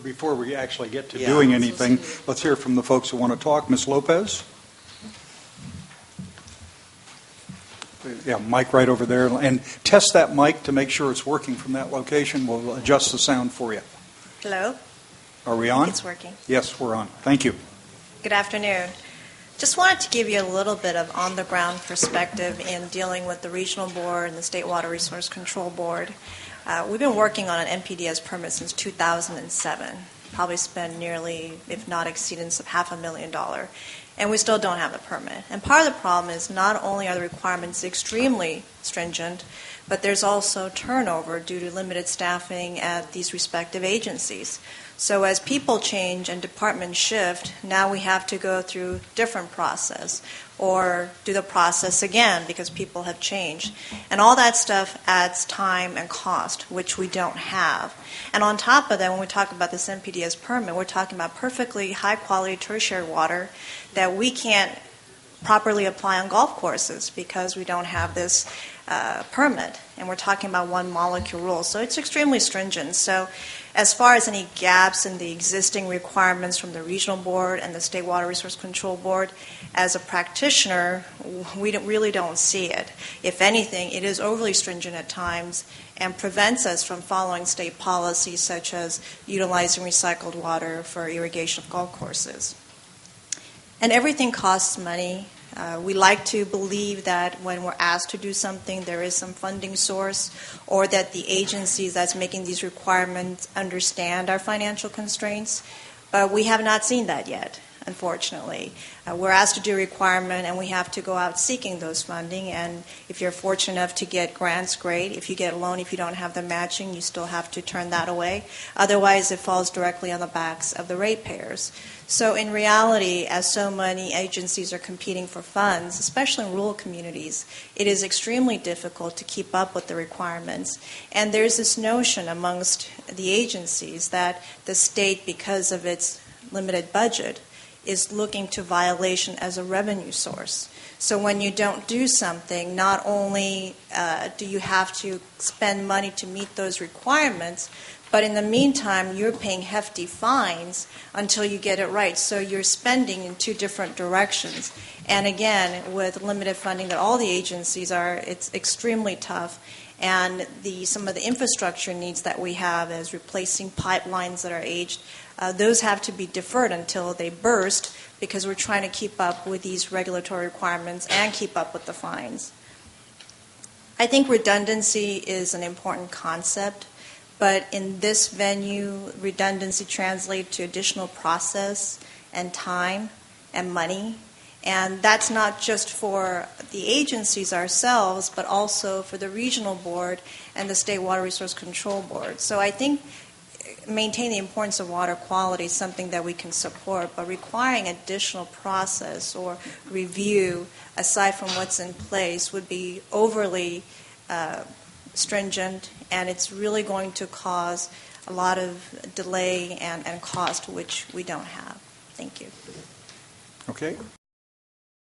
before we actually get to doing anything, let's hear from the folks who want to talk. Ms. Lopez? Yeah, mic right over there. And test that mic to make sure it's working from that location. We'll adjust the sound for you. Hello? Are we on? It's working. Yes, we're on. Thank you. Good afternoon. Just wanted to give you a little bit of on-the-ground perspective in dealing with the Regional Board and the State Water Resource Control Board. We've been working on an NPDES permit since 2007. Probably spent nearly, if not exceeding, $500,000. And we still don't have the permit. And part of the problem is not only are the requirements extremely stringent, but there's also turnover due to limited staffing at these respective agencies. So as people change and departments shift, now we have to go through different process or do the process again because people have changed. And all that stuff adds time and cost, which we don't have. And on top of that, when we talk about this NPDES permit, we're talking about perfectly high-quality tertiary water that we can't properly apply on golf courses because we don't have this permit. And we're talking about one molecule rule. So it's extremely stringent. So as far as any gaps in the existing requirements from the Regional Board and the State Water Resource Control Board, as a practitioner, we really don't see it. If anything, it is overly stringent at times and prevents us from following state policies such as utilizing recycled water for irrigation of golf courses. And everything costs money. We like to believe that when we're asked to do something, there is some funding source, or that the agencies that's making these requirements understand our financial constraints. But we have not seen that yet, unfortunately. We're asked to do a requirement, and we have to go out seeking those funding. And if you're fortunate enough to get grants, great. If you get a loan, if you don't have the matching, you still have to turn that away. Otherwise, it falls directly on the backs of the ratepayers. So in reality, as so many agencies are competing for funds, especially in rural communities, it is extremely difficult to keep up with the requirements. And there's this notion amongst the agencies that the state, because of its limited budget, is looking to violation as a revenue source. So when you don't do something, not only do you have to spend money to meet those requirements, but in the meantime, you're paying hefty fines until you get it right. So you're spending in two different directions. And again, with limited funding that all the agencies are, it's extremely tough. And some of the infrastructure needs that we have as replacing pipelines that are aged, those have to be deferred until they burst because we're trying to keep up with these regulatory requirements and keep up with the fines. I think redundancy is an important concept. But in this venue, redundancy translates to additional process and time and money. And that's not just for the agencies ourselves, but also for the Regional Board and the State Water Resource Control Board. So I think maintaining the importance of water quality is something that we can support, but requiring additional process or review aside from what's in place would be overly stringent, and it's really going to cause a lot of delay and cost, which we don't have. Thank you. Okay.